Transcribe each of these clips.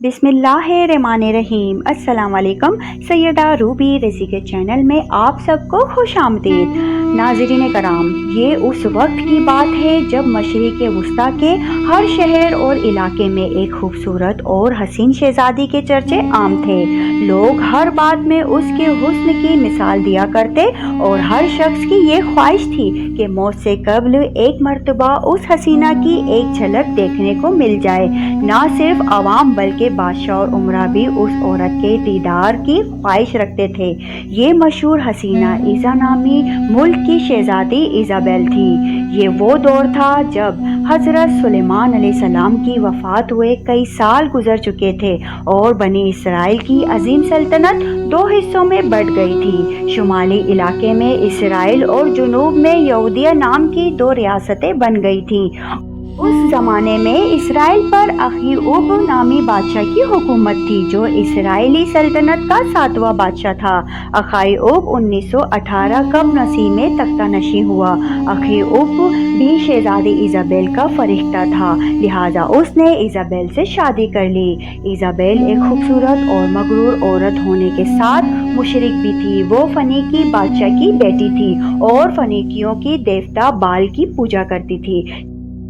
बिस्मिल्लाहिर्रहमानिर्रहीम। अस्सलाम वालेकुम। सैयदा रूबी रज़ी के चैनल में आप सबको खुश आमदीद। नाज़रीन कराम, ये उस वक्त की बात है जब मशरिक़ वस्ता के हर शहर और इलाके में एक खूबसूरत और हसीन शहज़ादी के चर्चे आम थे। लोग हर बात में उसके हुस्न की मिसाल दिया करते और हर शख्स की ये ख्वाहिश थी कि मौत से कब्ल एक मर्तबा उस हसीना की एक झलक देखने को मिल जाए। ना सिर्फ आवाम बल्कि बादशाह और उमरा भी उस औरत के दीदार की ख्वाहिश रखते थे। ये मशहूर हसीना ईज़ा नामी मुल्क की शहज़ादी इज़ाबेल थी। ये वो दौर था जब हज़रत सुलेमान अलैहिस्सलाम की वफ़ात हुए कई साल गुजर चुके थे और बनी इसराइल की अजीम सल्तनत दो हिस्सों में बट गई थी। शुमाली इलाके में इसराइल और जुनूब में यहूदिया नाम की दो रियासतें बन गई थीं। उस ज़माने में इसराइल पर अखीऊब नामी बादशाह की हुकूमत थी, जो इसराइली सल्तनत का 7वां बादशाह था। अखीऊब 1918 कब नसी में तख्ता नशी हुआ। अखीऊब भी शहज़ादी इज़ाबेल का फरिश्ता था, लिहाजा उसने इज़ाबेल से शादी कर ली। इज़ाबेल एक खूबसूरत और मगरूर औरत होने के साथ मुशरिक भी थी। वो फनीकी बादशाह की बेटी थी और फनीकियों की देवता बाल की पूजा करती थी,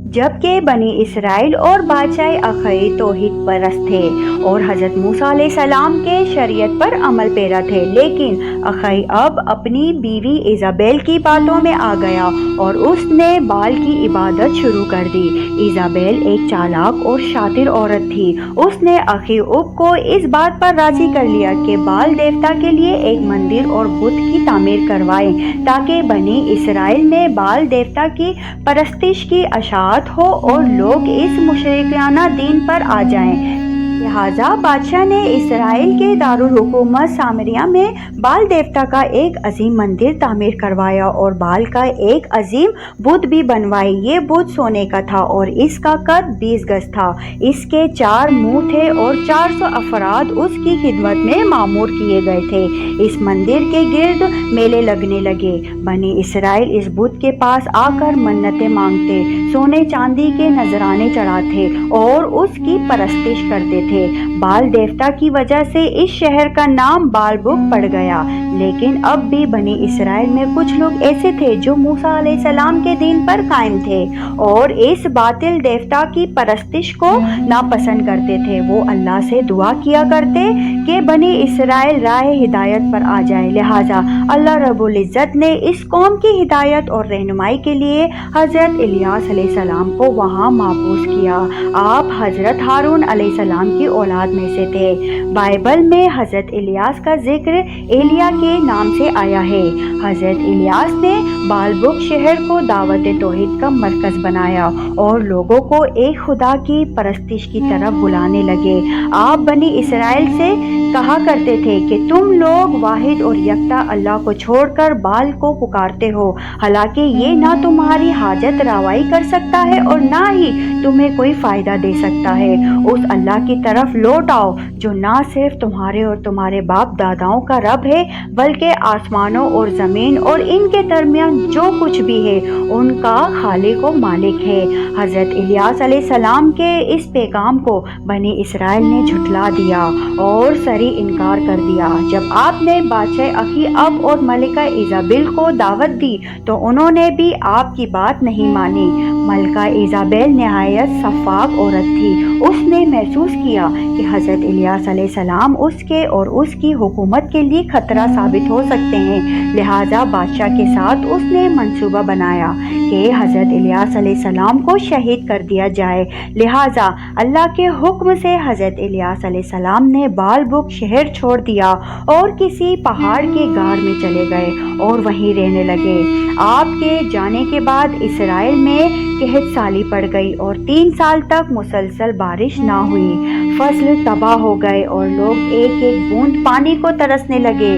जबकि बनी इसराइल और बादशाह अखई तौहीद परस्त थे और हज़रत मूसा अलैहिस्सलाम के शरीयत पर अमल पेरा थे। लेकिन अखई अब अपनी बीवी इज़ाबेल की बातों में आ गया और उसने बाल की इबादत शुरू कर दी। इज़ाबेल एक चालाक और शातिर औरत थी। उसने अखीऊब को इस बात पर राजी कर लिया कि बाल देवता के लिए एक मंदिर और बुत की तामीर करवाए, ताकि बनी इसराइल में बाल देवता की परस्तिश की अशात हो और लोग इस मुशरिकाना दीन पर आ जाएं। लिहाजा बादशाह ने इसराइल के दारुल हुकूमत सामरिया में बाल देवता का एक अजीम मंदिर तामीर करवाया और बाल का एक अजीम बुत भी बनवाई। ये बुत सोने का था और इसका कद 20 गज था। इसके 4 मुंह थे और 400 अफराद उसकी खिदमत में मामूर किए गए थे। इस मंदिर के गिर्द मेले लगने लगे। बनी इसराइल इस बुत के पास आकर मन्नतें मांगते, सोने चांदी के नजराने चढ़ाते और उसकी परस्तिश करते थे। बाल देवता की वजह से इस शहर का नाम बालबुक पड़ गया। लेकिन अब भी बनी इसराइल में कुछ लोग ऐसे थे जो मूसा अलैहिस्सलाम के दीन पर कायम थे और इस बातिल देवता की परस्तिश को नापसंद करते थे। वो अल्लाह से दुआ किया करते कि बनी इसराइल राह हिदायत पर आ जाए। लिहाजा अल्लाह रब्बुल इज़्ज़त ने इस कौम की हिदायत और रहनुमाई के लिए हज़रत इलियास अलैहिस्सलाम को वहाँ महबूस किया। आप हज़रत हारून अलैहिस्सलाम की औलाद में से थे। बाइबल में हज़रत इलियास का जिक्र एलिया के नाम से आया है। हज़रत इलियास ने बालबुक शहर को दावत तौहीद का मरकज़ बनाया और लोगों को एक खुदा की परस्तिश की तरफ बुलाने लगे। आप बनी इसराइल से कहा करते थे कि तुम लोग वाहिद और यकता अल्लाह को छोड़कर बाल को पुकारते हो, हालांकि ये ना तुम्हारी हाजत रवाई कर सकता है और ना ही तुम्हें कोई फ़ायदा दे सकता है। उस अल्लाह की तरफ लौट आओ जो ना सिर्फ तुम्हारे और तुम्हारे बाप दादाओं का रब है, बल्कि आसमानों और ज़मीन और इनके दरमियान जो कुछ भी है उनका खालिक और मालिक है। हज़रत इलियास अलैहिस्सलाम के इस पैगाम को बनी इसराइल ने झुठला दिया और सरी इनकार कर दिया। जब आपने बादशाह अखीऊब और मलिका इज़ाबेल को दावत दी तो उन्होंने भी आपकी बात नहीं मानी। मलिका इज़ाबेल नहायत सफ़ाक औरत थी। उसने महसूस किया कि हज़रत इलियास अलैहिस्सलाम उसके और उसकी हुकूमत के लिए खतरा साबित हो सकते हैं। लिहाजा बादशाह के साथ उसने मंसूबा बनाया कि हज़रत इलियास अलैहिस्सलाम को शहीद कर दिया जाए। लिहाजा अल्लाह के हुक्म से हज़रत इलियास अलैहिस्सलाम ने बालबुक शहर छोड़ दिया और किसी पहाड़ के गार में चले गए और वहीं रहने लगे। आपके जाने के बाद इसराइल में कहत साली पड़ गई और 3 साल तक मुसलसल बारिश ना हुई। फसल तबाह हो गए और लोग एक एक बूंद पानी को तरसने लगे।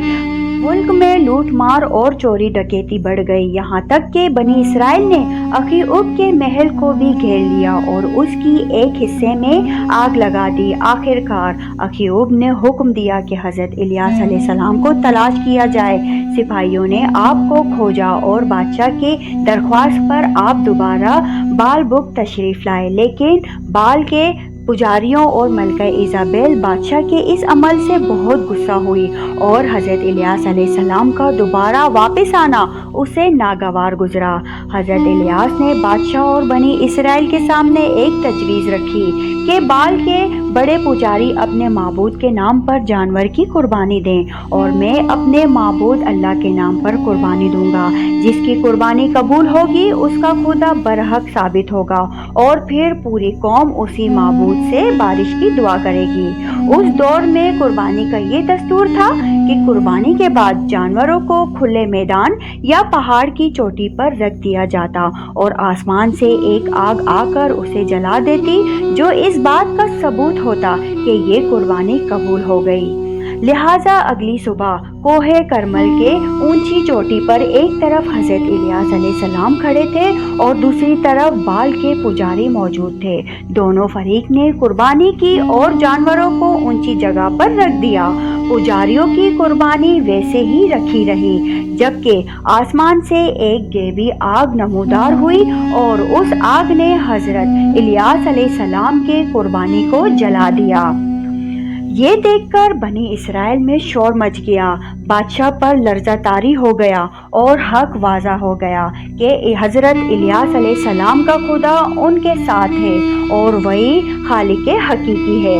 मुल्क में लूट मार और चोरी डकैती बढ़ गई, यहाँ तक कि बनी इसराइल ने अखीऊब के महल को भी घेर लिया और उसकी एक हिस्से में आग लगा दी। आखिरकार अखीऊब ने हुक्म दिया कि हज़रत इलियास अलैहिस्सलाम को तलाश किया जाए। सिपाहियों ने आप को खोजा और बादशाह के दरख्वास्त पर आप दोबारा बालबुक तशरीफ़ लाए, लेकिन बाल के पुजारियों और मलका इजाबेल बादशाह के इस अमल से बहुत गुस्सा हुई और हज़रत इलियास अलैहिस्सलाम का दोबारा वापस आना उसे नागवार गुजरा। हज़रत इलियास ने बादशाह और बनी इसराइल के सामने एक तजवीज़ रखी कि बाल के बड़े पुजारी अपने माबूद के नाम पर जानवर की कुर्बानी दें और मैं अपने माबूद अल्लाह के नाम पर कुर्बानी दूंगा। जिसकी कुर्बानी कबूल होगी उसका खुदा बरहक साबित होगा और फिर पूरी कौम उसी माबूद से बारिश की दुआ करेगी। उस दौर में कुर्बानी का ये दस्तूर था कि कुर्बानी के बाद जानवरों को खुले मैदान या पहाड़ की चोटी पर रख दिया जाता और आसमान से एक आग आकर उसे जला देती, जो इस बात का सबूत होता कि ये कुर्बानी कबूल हो गई। लिहाजा अगली सुबह कोहे करमल के ऊंची चोटी पर एक तरफ हज़रत इलियास अलैहिस्सलाम खड़े थे और दूसरी तरफ बाल के पुजारी मौजूद थे। दोनों फरीक ने कुर्बानी की और जानवरों को ऊंची जगह पर रख दिया। पुजारियों की कुर्बानी वैसे ही रखी रही, जबकि आसमान से एक गैबी आग नमूदार हुई और उस आग ने हज़रत इलियास अलैहिस्सलाम के कुर्बानी को जला दिया। ये देखकर बनी इसराइल में शोर मच गया। बादशाह पर लर्जा तारी हो गया और हक वाज़ा हो गया कि हज़रत इलियास अलैहिस्सलाम का खुदा उनके साथ है और वही खालिक हकीकी है।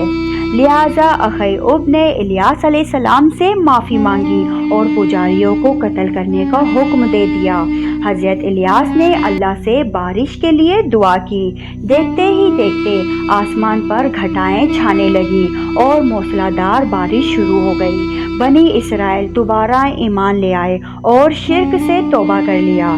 लिहाजा अख़यूब ने इलियास अलैहिस्सलाम से माफ़ी मांगी और पुजारियों को कत्ल करने का हुक्म दे दिया। हज़रत इलियास ने अल्लाह से बारिश के लिए दुआ की। देखते ही देखते आसमान पर घटाएं छाने लगी और मूसलाधार बारिश शुरू हो गई। बनी इसराइल दोबारा ईमान ले आए और शिर्क से तौबा कर लिया।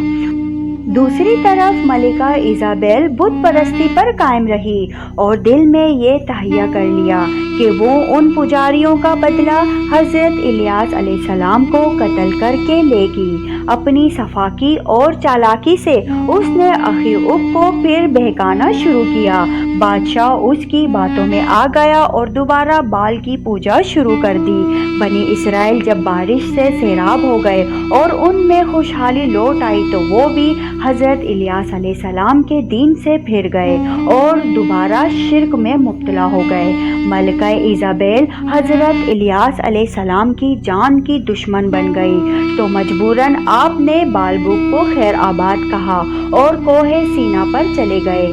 दूसरी तरफ मलिका इजाबेल बुत परस्ती पर कायम रही और दिल में ये तहैया कर लिया कि वो उन पुजारियों का बदला हज़रत इलियास अलैहिस्सलाम को कत्ल करके लेगी। अपनी सफाकी और चालाकी से उसने अख़यूब को फिर बहकाना शुरू किया। बादशाह उसकी बातों में आ गया और दोबारा बाल की पूजा शुरू कर दी। बनी इसराइल जब बारिश से सैराब हो गए और उनमें खुशहाली लौट आई तो वो भी हज़रत इलियास अलैहिस्सलाम के दीन से फिर गए और दोबारा शिर्क में मुब्तला हो गए। मलिका इजाबेल हज़रत इलियास अलैहिस्सलाम की जान की दुश्मन बन गई तो मजबूरन आपने बालबुक को खैर आबाद कहा और कोहे सीना पर चले गए।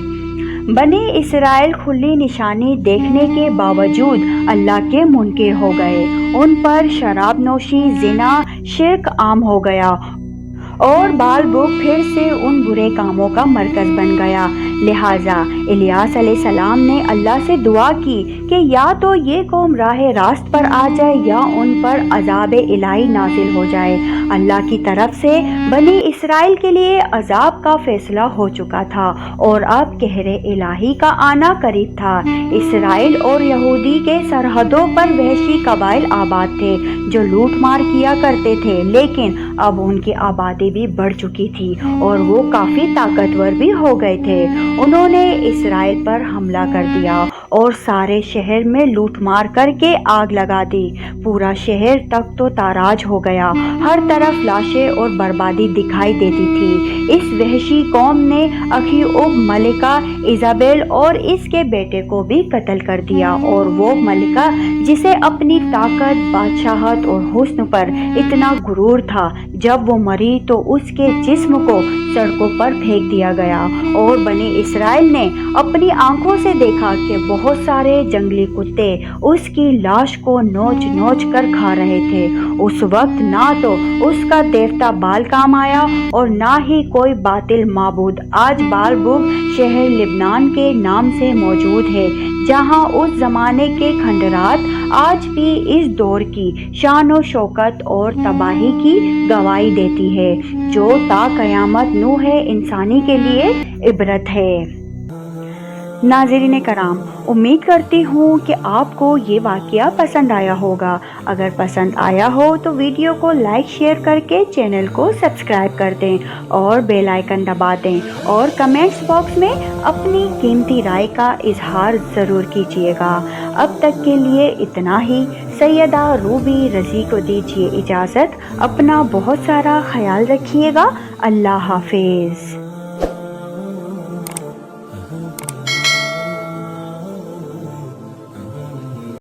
बनी इसराइल खुली निशानी देखने के बावजूद अल्लाह के मुनकिर हो गए। उन पर शराब नोशी, जिना, शिर्क आम हो गया और बालबुक फिर से उन बुरे कामों का मरकज़ बन गया। लिहाजा इलियास अलैहिस्सलाम ने अल्लाह से दुआ की कि या तो ये कौम राह रास्त पर आ जाए या उन पर अज़ाब इलाही नाजिल हो जाए। अल्लाह की तरफ से बनी इसराइल के लिए अज़ाब का फैसला हो चुका था और अब कहरे इलाही का आना करीब था। इसराइल और यहूदी के सरहदों पर वहशी कबाइल आबाद थे जो लूट मार किया करते थे, लेकिन अब उनकी आबादी भी बढ़ चुकी थी और वो काफ़ी ताकतवर भी हो गए थे। उन्होंने इसराइल पर हमला कर दिया और सारे शहर में लूटमार करके आग लगा दी। पूरा शहर तक तो ताराज हो गया। हर तरफ लाशें और बर्बादी दिखाई देती थी। इस वहशी कौम ने अख़यूब, मलिका इजाबेल और इसके बेटे को भी कत्ल कर दिया और वो मलिका जिसे अपनी ताकत, बादशाहत और हुस्न पर इतना गुरूर था, जब वो मरी तो उसके जिस्म को सड़कों पर फेंक दिया गया और बनी इसराइल ने अपनी आंखों से देखा कि बहुत सारे जंगली कुत्ते उसकी लाश को नोच नोच कर खा रहे थे। उस वक्त ना तो उसका देवता बाल काम आया और ना ही कोई बातिल माबूद। आज बालबुक शहर लिबनान के नाम से मौजूद है, जहां उस जमाने के खंडरात आज भी इस दौर की शान और शौकत और तबाही की गवाही देती है, जो ता क़यामत नूह है इंसानी के लिए इबरत है। नाज़रीन कराम, उम्मीद करती हूँ कि आपको ये वाक़या पसंद आया होगा। अगर पसंद आया हो तो वीडियो को लाइक शेयर करके चैनल को सब्सक्राइब कर दें और बेल आइकन दबा दें और कमेंट्स बॉक्स में अपनी कीमती राय का इजहार ज़रूर कीजिएगा। अब तक के लिए इतना ही। सैयदा रूबी रज़ी को दीजिए इजाज़त। अपना बहुत सारा ख्याल रखिएगा। अल्लाह हाफिज़।